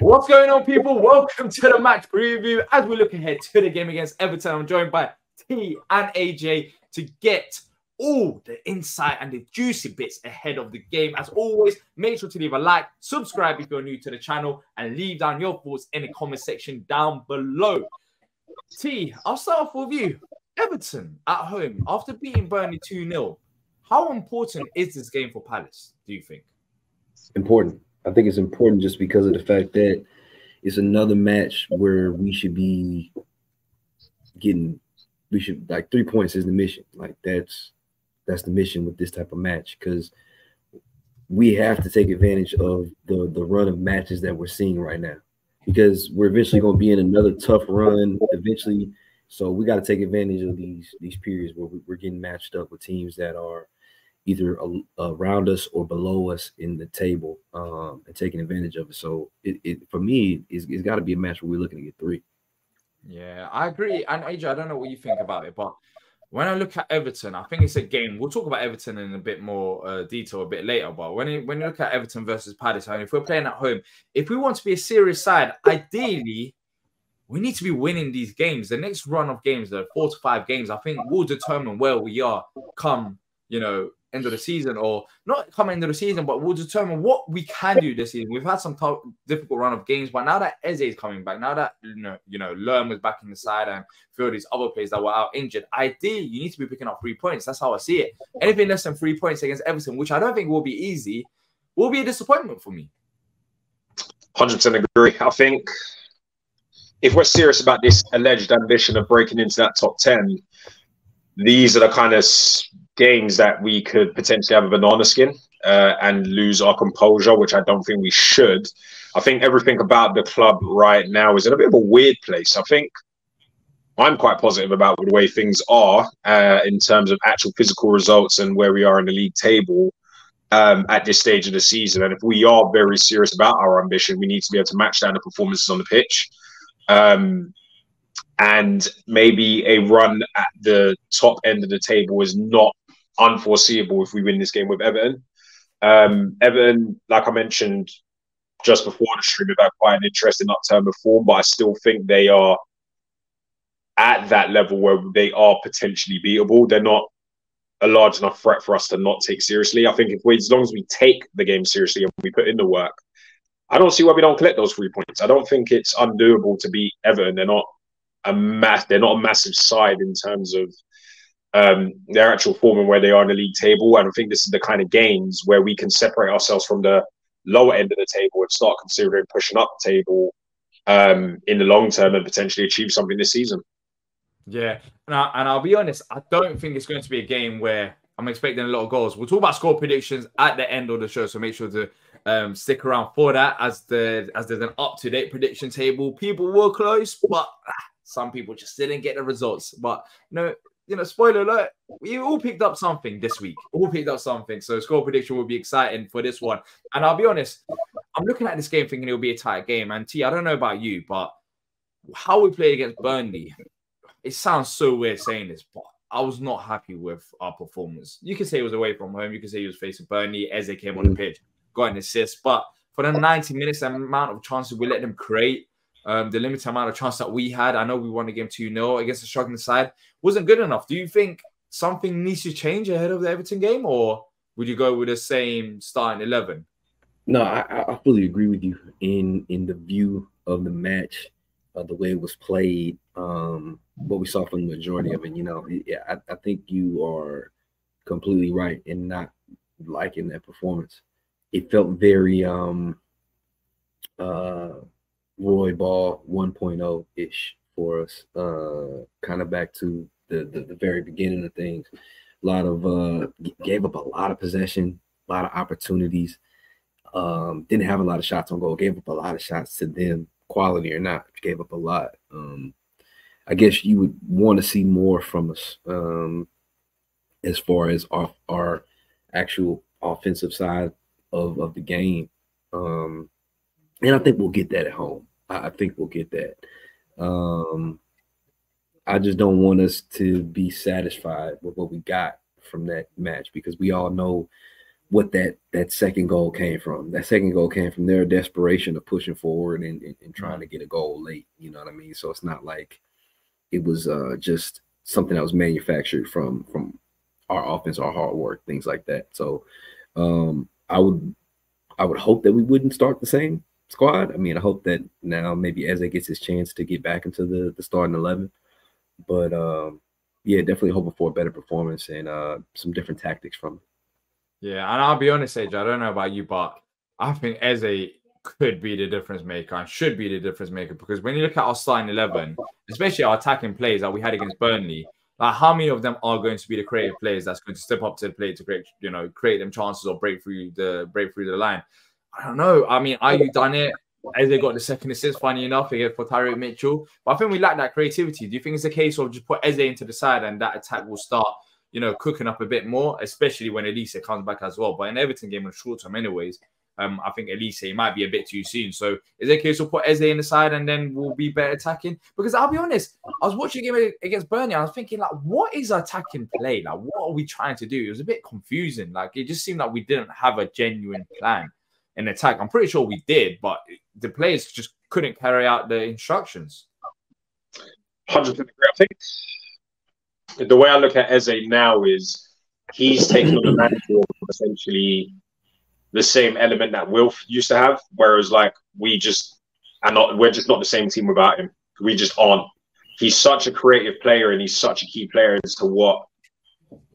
What's going on, people? Welcome to the match preview. As we look ahead to the game against Everton, I'm joined by T and AJ to get all the insight and the juicy bits ahead of the game. As always, make sure to leave a like, subscribe if you're new to the channel, and leave down your thoughts in the comment section down below. T, I'll start off with you. Everton at home, after beating Burnley 2-0, how important is this game for Palace, do you think? Important. I think it's important just because of the fact that it's another match where we should be getting, like 3 points is the mission. Like that's the mission with this type of match, because we have to take advantage of the run of matches that we're seeing right now, because we're eventually going to be in another tough run eventually. So we got to take advantage of these periods where we're getting matched up with teams that are either around us or below us in the table, and taking advantage of it. So it for me, it's got to be a match where we're looking to get 3. Yeah, I agree. And AJ, I don't know what you think about it, but when I look at Everton, I think it's a game. We'll talk about Everton in a bit more detail a bit later. But when you look at Everton versus Palace, I mean, if we're playing at home, if we want to be a serious side, ideally, we need to be winning these games. The next run of games, the 4 to 5 games, I think will determine where we are come, end of the season, or not come end of the season, but will determine what we can do this season. We've had some difficult run of games, but now that Eze is coming back, now that Lerm was back in the side and a few of these other players that were out injured, ideally you need to be picking up 3 points. That's how I see it. Anything less than 3 points against Everton, which I don't think will be easy, will be a disappointment for me. 100% agree. I think if we're serious about this alleged ambition of breaking into that top 10, these are the kind of games that we could potentially have a banana skin and lose our composure, which I don't think we should. I think everything about the club right now is in a bit of a weird place. I think I'm quite positive about the way things are in terms of actual physical results and where we are in the league table at this stage of the season. And if we are very serious about our ambition, we need to be able to match down the performances on the pitch. And maybe a run at the top end of the table is not unforeseeable if we win this game with Everton. Everton, like I mentioned just before the stream, have had quite an interesting upturn of form, but I still think they are at that level where they are potentially beatable. They're not a large enough threat for us to not take seriously. I think as long as we take the game seriously and we put in the work, I don't see why we don't collect those 3 points. I don't think it's undoable to beat Everton. They're not a massive side in terms of their actual form and where they are in the league table. And I think this is the kind of games where we can separate ourselves from the lower end of the table and start considering pushing up the table in the long term and potentially achieve something this season. Yeah, and I'll be honest, I don't think it's going to be a game where I'm expecting a lot of goals. We'll talk about score predictions at the end of the show, so make sure to stick around for that as there's an up-to-date prediction table. People were close, but some people just didn't get the results. But spoiler alert, we all picked up something this week. All picked up something. So score prediction will be exciting for this one. And I'll be honest, I'm looking at this game thinking it'll be a tight game. And T, I don't know about you, but how we played against Burnley, it sounds so weird saying this, but I was not happy with our performance. You could say it was away from home. You could say he was facing Burnley. Eze came on the pitch, got an assist. But for the 90 minutes, the amount of chances we let them create, the limited amount of chance that we had, I know we won the game 2-0 against a struggling side, wasn't good enough. Do you think something needs to change ahead of the Everton game, or would you go with the same starting 11? No, I fully agree with you in the view of the match, the way it was played, what we saw from the majority of it. Yeah, I think you are completely right in not liking that performance. It felt very Roy Ball 1.0-ish for us, kind of back to the very beginning of things. A lot of gave up a lot of possession, a lot of opportunities, didn't have a lot of shots on goal, gave up a lot of shots to them, quality or not, gave up a lot. I guess you would want to see more from us as far as our actual offensive side of the game. And I think we'll get that at home. I think we'll get that. I just don't want us to be satisfied with what we got from that match, because we all know what that second goal came from. That second goal came from their desperation of pushing forward and trying to get a goal late. You know what I mean? So it's not like it was just something that was manufactured from our offense, our hard work, things like that. So I would hope that we wouldn't start the same squad. I mean, I hope that now maybe Eze gets his chance to get back into the starting 11. But yeah, definitely hoping for a better performance and some different tactics from him. Yeah, and I'll be honest, Age, I don't know about you, but I think Eze could be the difference maker and should be the difference maker, because when you look at our starting 11, especially our attacking players that we had against Burnley, like how many of them are going to be the creative players that's going to step up to the plate to create them chances or break through the line? I don't know. I mean, are you done it? Eze got the second assist, funny enough, again for Tyreek Mitchell. But I think we lack that creativity. Do you think it's a case of just put Eze into the side and that attack will start, cooking up a bit more, especially when Elise comes back as well? But in Everton game on short term anyways, I think Elise might be a bit too soon. So is it a case of put Eze in the side and then we'll be better attacking? Because I'll be honest, I was watching a game against Burnley. I was thinking, like, what is attacking play? Like, what are we trying to do? It was a bit confusing. Like, it just seemed like we didn't have a genuine plan in attack. I'm pretty sure we did, but the players just couldn't carry out the instructions. 100% agree. I think the way I look at Eze now is he's taken on the mantle of essentially the same element that Wilf used to have, whereas like we're just not the same team without him. We just aren't. He's such a creative player and he's such a key player as to what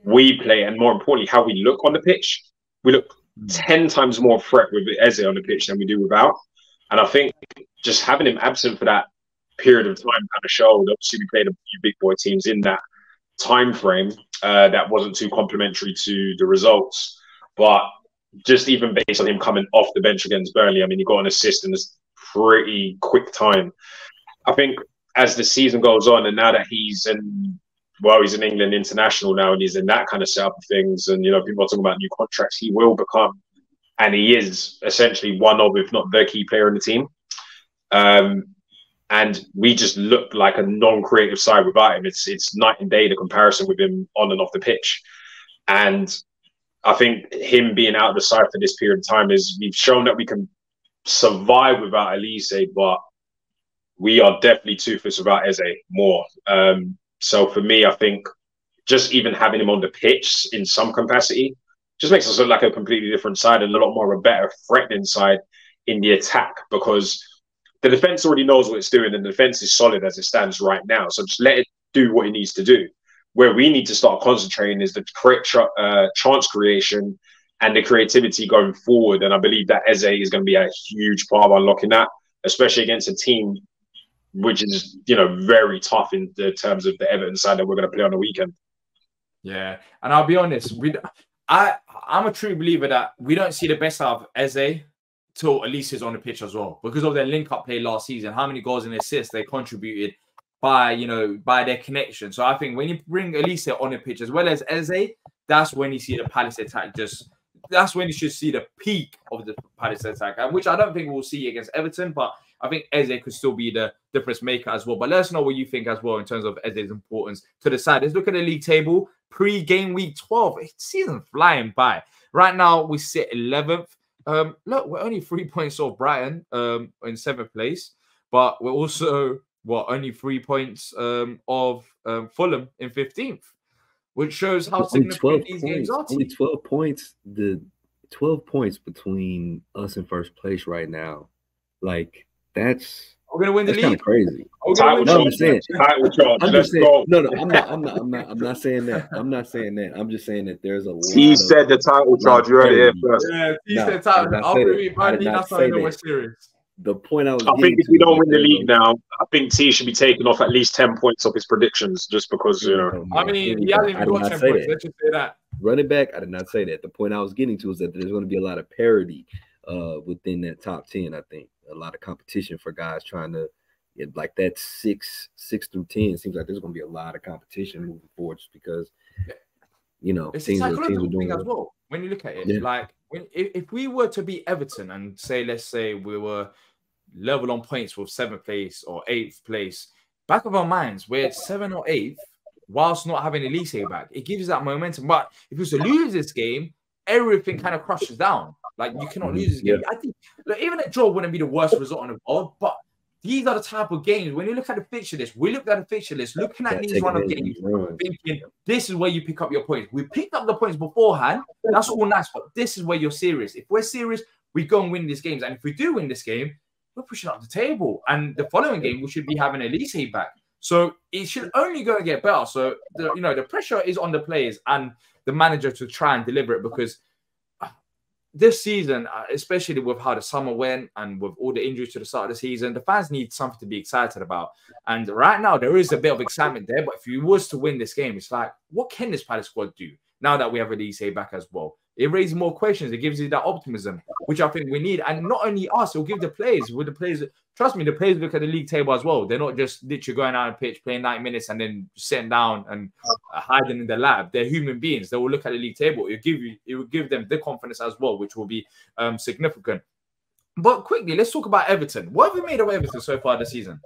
we play and more importantly how we look on the pitch. We look 10 times more threat with Eze on the pitch than we do without. And I think just having him absent for that period of time kind of showed. Obviously, we played a few big boy teams in that time frame that wasn't too complimentary to the results. But just even based on him coming off the bench against Burnley, I mean, he got an assist in this pretty quick time. I think as the season goes on, and now that he's in England international now, and he's in that kind of setup of things, and people are talking about new contracts, he will become, and he is essentially one of, if not the key player in the team. And we just look like a non-creative side without him. It's night and day, the comparison with him on and off the pitch. And I think him being out of the side for this period of time is, we've shown that we can survive without Elise, but we are definitely toothless without Eze more. So for me, I think just even having him on the pitch in some capacity just makes us look like a completely different side and a lot more of a better threatening side in the attack, because the defense already knows what it's doing and the defense is solid as it stands right now. So just let it do what it needs to do. Where we need to start concentrating is the correct chance creation and the creativity going forward. And I believe that Eze is going to be a huge part of unlocking that, especially against a team which is, very tough in the terms of the Everton side that we're going to play on the weekend. Yeah, and I'll be honest, I'm a true believer that we don't see the best out of Eze till Elise is on the pitch as well, because of their link-up play last season, how many goals and assists they contributed by their connection. So I think when you bring Elise on the pitch as well as Eze, that's when you see the Palace attack. That's when you should see the peak of the Palace attack, which I don't think we'll see against Everton, but I think Eze could still be the difference maker as well. But let us know what you think as well in terms of Eze's importance to the side. Let's look at the league table pre-game week 12. It's season flying by. Right now, we sit 11th. Look, we're only 3 points off Brighton in 7th place, but we're also only 3 points of Fulham in 15th, which shows how significant these games are. Only 12 points. The 12 points between us and first place right now. Like, that's we're gonna win the league. Kind of crazy. I'm just saying. No, I'm not saying that. I'm not saying that. I'm just saying that there's a lot. He said the title charge. You heard it here first. Yeah, he said title. I'll agree. That's not even serious. The point I think if we don't win the league now, I think T should be taking off at least 10 points off his predictions, just because I mean, he hasn't even got 10 points. Let's just say that. Running back, I did not say that. The point I was getting to is that there's going to be a lot of parity within that top 10. I think a lot of competition for guys trying to get like that 6 through 10. It seems like there's going to be a lot of competition moving forward, just because it's teams are doing as well. When you look at it, like if we were to beat Everton and let's say we were level on points with 7th place or 8th place, back of our minds, we're 7th or 8th whilst not having Elise back. It gives that momentum. But if we were to lose this game, everything kind of crushes down. Like, you cannot lose this game. I think, look, even a draw wouldn't be the worst result on the board, but these are the type of games. When you look at the fixture list, we looked at the fixture list, looking at these run of games, thinking this is where you pick up your points. We picked up the points beforehand. That's all nice, but this is where you're serious. If we're serious, we go and win these games. And if we do win this game, we're pushing up the table. And the following game, we should be having Elise back. So it should only go and get better. So, the pressure is on the players and the manager to try and deliver it, because this season, especially with how the summer went and with all the injuries to the start of the season, the fans need something to be excited about. And right now, there is a bit of excitement there. But if you was to win this game, it's like, what can this Palace squad do now that we have Elise back as well? It raises more questions. It gives you that optimism, which I think we need. And not only us, it'll give the players. With the players, trust me, the players look at the league table as well. They're not just literally going out on pitch, playing 90 minutes, and then sitting down and hiding in the lab. They're human beings. They will look at the league table. It will give them the confidence as well, which will be significant. But quickly, let's talk about Everton. What have we made of Everton so far this season?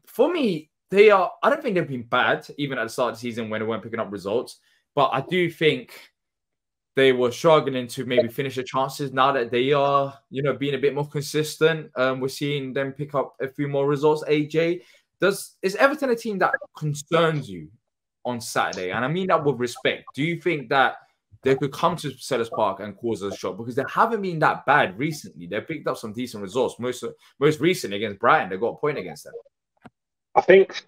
For me, I don't think they've been bad, even at the start of the season when they weren't picking up results. But I do think they were struggling to maybe finish the chances. Now that they are, being a bit more consistent, we're seeing them pick up a few more results. AJ, is Everton a team that concerns you on Saturday? And I mean that with respect. Do you think that they could come to Selhurst Park and cause us a shock? Because they haven't been that bad recently. They picked up some decent results. Most recently against Brighton, they got a point against them. I think,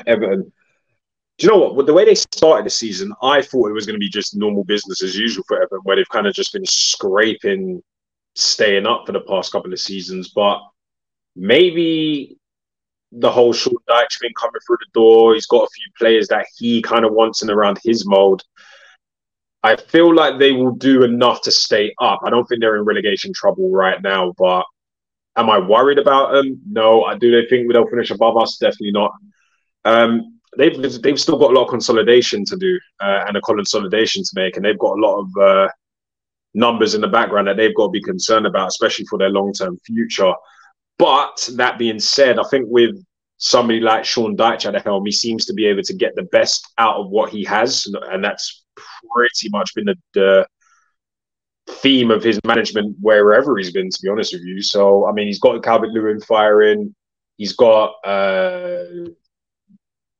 Everton. Do you know what? With the way they started the season, I thought it was going to be just normal business as usual for Everton, where they've kind of just been scraping, staying up for the past couple of seasons. But maybe the whole Sean Dyche thing coming through the door, he's got a few players that he kind of wants in around his mold. I feel like they will do enough to stay up. I don't think they're in relegation trouble right now, but am I worried about them? No. Do they think they'll finish above us? Definitely not. They've still got a lot of consolidation to do and a consolidation to make, and they've got a lot of numbers in the background that they've got to be concerned about, especially for their long-term future. But that being said, I think with somebody like Sean Dyche at the helm, he seems to be able to get the best out of what he has, and that's pretty much been the theme of his management wherever he's been, to be honest with you. So, I mean, he's got Calvert-Lewin firing. He's got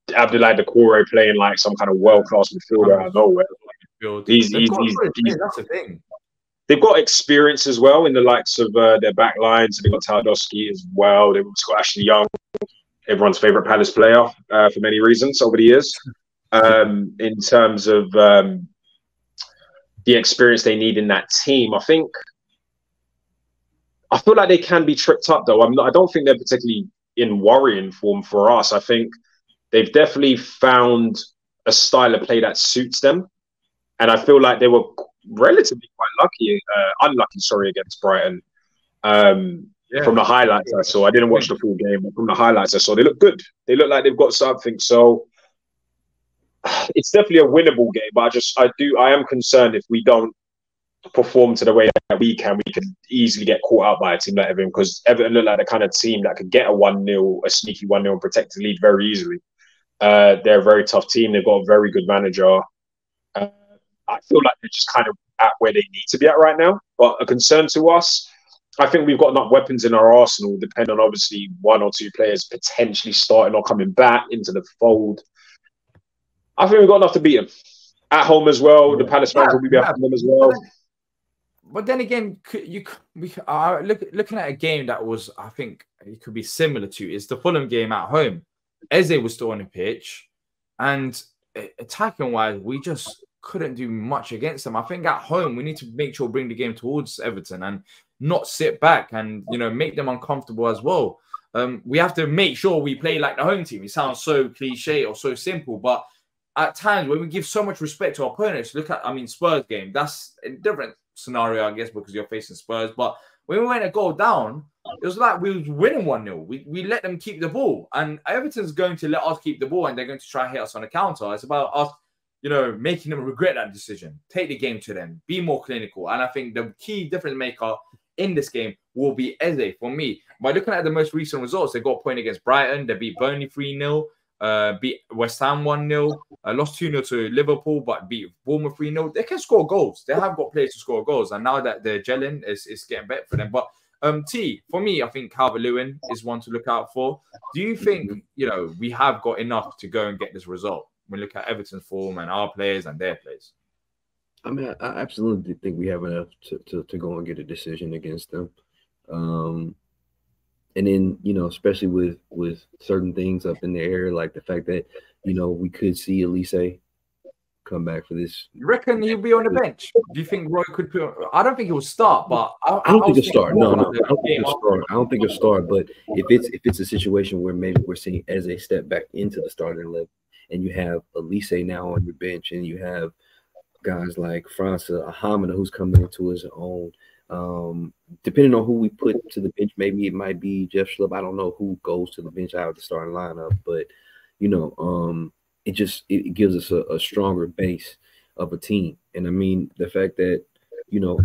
Abdoulaye Doucouré playing like some kind of world-class midfielder out of nowhere. That's the thing. They've got experience as well in the likes of their back line. So they've got Tarkowski as well. They've also got Ashley Young, everyone's favourite Palace player for many reasons over the years. In terms of the experience they need in that team, I feel like they can be tripped up though. I don't think they're particularly in worrying form for us. I think they've definitely found a style of play that suits them. And I feel like they were relatively quite unlucky, against Brighton. From the highlights I saw. I didn't watch the full game, but from the highlights I saw, they look good. They look like they've got something. So it's definitely a winnable game, but I am concerned if we don't perform to the way that we can easily get caught out by a team like Everton, because Everton look like the kind of team that could get a sneaky 1-0 and protect the lead very easily. They're a very tough team. They've got a very good manager. I feel like they're just kind of at where they need to be at right now. But a concern to us, I think we've got enough weapons in our arsenal, depending on obviously one or two players potentially starting or coming back into the fold. I think we've got enough to beat them. At home as well, the Palace fans will be behind them as well. But then again, looking at a game that was, I think it could be similar to, is the Fulham game at home. Eze was still on the pitch, and attacking-wise, we just couldn't do much against them. I think at home, we need to make sure bring the game towards Everton and not sit back and, make them uncomfortable as well. We have to make sure we play like the home team. It sounds so cliche or so simple, but at times when we give so much respect to our opponents, Spurs game, that's a different scenario, I guess, because you're facing Spurs. But when we went a goal down, it was like we was winning 1-0. We let them keep the ball. And Everton's going to let us keep the ball, and they're going to try to hit us on the counter. It's about us, making them regret that decision. Take the game to them. Be more clinical. And I think the key difference maker in this game will be Eze for me. By looking at the most recent results, they got a point against Brighton. They beat Burnley 3-0. beat West Ham 1-0, lost 2-0 to Liverpool, but beat Bournemouth 3-0. They can score goals. They have got players to score goals, and now that they're gelling, it's getting better for them. But for me, I think Calvert-Lewin is one to look out for. Do you think we have got enough to go and get this result? When we look at Everton's form and our players and their players. I mean, I absolutely think we have enough to go and get a decision against them. And then, especially with certain things up in the air, like the fact that, we could see Elise come back for this. You reckon he'll be on the bench? Do you think Roy could put? I don't think he'll start, but I don't think he'll start. No, I don't think he'll start. I don't think he'll start. But if it's a situation where maybe we're seeing as a step back into the starting 11, and you have Elise now on your bench, and you have guys like França Ahamina who's coming into his own. Depending on who we put to the bench, maybe it might be Jeff Schlupp. I don't know who goes to the bench out of the starting lineup, but it gives us a stronger base of a team. And I mean, the fact that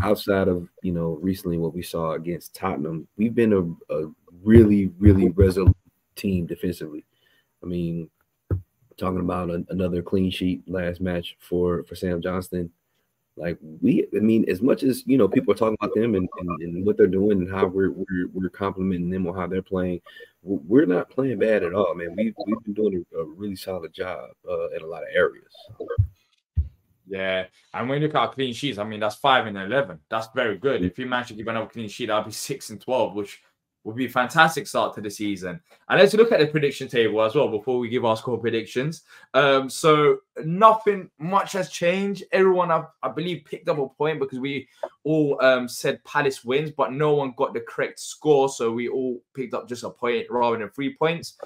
outside of recently what we saw against Tottenham, we've been a really, really resolute team defensively. I mean, talking about another clean sheet last match for Sam Johnston. Like as much as people are talking about them and what they're doing and how we're complimenting them on how they're playing, we're not playing bad at all, man. We've been doing a really solid job in a lot of areas. Yeah, and when you look at our clean sheets, I mean that's 5 and 11. That's very good. If you manage to keep another clean sheet, that'll be 6 and 12, which would be a fantastic start to the season. And let's look at the prediction table as well before we give our score predictions. So nothing much has changed. Everyone, I believe, picked up a point because we all said Palace wins, but no one got the correct score. So we all picked up just a point rather than 3 points.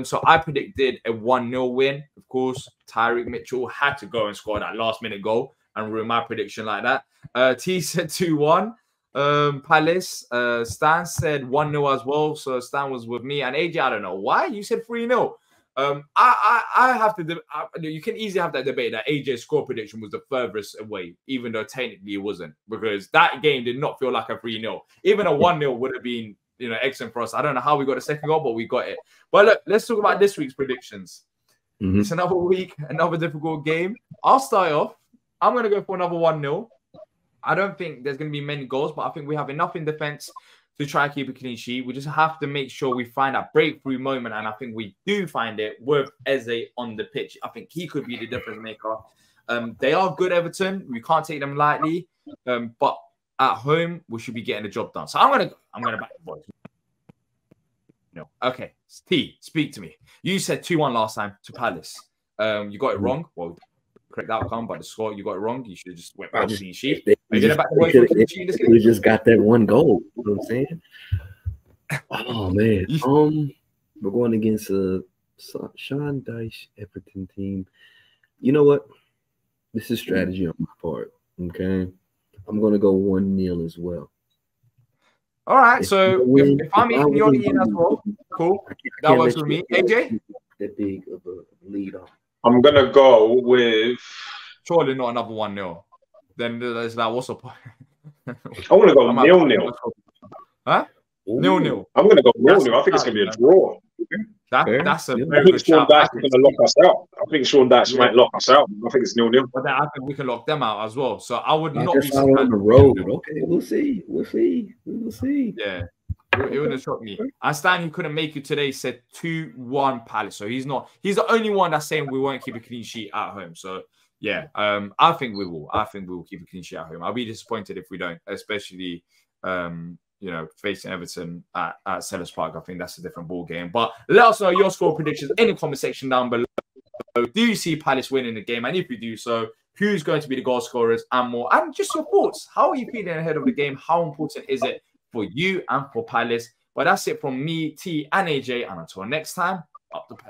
So I predicted a 1-0 win. Of course, Tyreek Mitchell had to go and score that last-minute goal and ruin my prediction like that. T said 2-1. Palace, Stan said 1-0 as well, so Stan was with me. And AJ, I don't know why you said 3-0. I have to. You can easily have that debate that AJ's score prediction was the furthest away, even though technically it wasn't, because that game did not feel like a 3-0. Even a 1-0 would have been, excellent for us. I don't know how we got the second goal, but we got it. But look, let's talk about this week's predictions. It's another week, another difficult game. I'll start off. I'm gonna go for another 1-0. I don't think there's going to be many goals, but I think we have enough in defense to try and keep a clean sheet. We just have to make sure we find that breakthrough moment, and I think we do find it with Eze on the pitch. I think he could be the difference maker. They are good, Everton. We can't take them lightly, but at home we should be getting the job done. So I'm gonna back the boys. No, okay. T, speak to me. You said 2-1 last time to Palace. You got it wrong. Well, correct outcome, but the score you got it wrong. You should have just went back to clean sheet. We just got that one goal. You know what I'm saying? Oh man. We're going against a Sean Dyche Everton team. You know what? This is strategy on my part. Okay. I'm gonna go 1-0 as well. All right. So if I'm eating your lead as well, cool. That works for me. AJ? That big of a lead off. I'm gonna go with surely not another 1-0. Then there's that. What's the point? I want to go 0-0. Huh? 0-0. I'm gonna go 0-0. I think it's gonna be a draw. That's a I very think good Sean shout. Dyche is gonna lock us out. I think Sean Dyche might lock us out. I think it's 0-0. But then I think we can lock them out as well. So I would not be on the road. Okay, we'll see. We will see. Yeah. It would have shocked me. And Stan, who couldn't make it today, said 2-1 Palace. So he's the only one that's saying we won't keep a clean sheet at home. So yeah, I think we will. I think we will keep a clean sheet at home. I'll be disappointed if we don't, especially facing Everton at Selhurst Park. I think that's a different ball game. But let us know your score predictions in the comment section down below. Do you see Palace winning the game? And if you do so, who's going to be the goal scorers and more? And just your thoughts. How are you feeling ahead of the game? How important is it for you and for Palace? But that's it from me, T, and AJ. And until next time, up the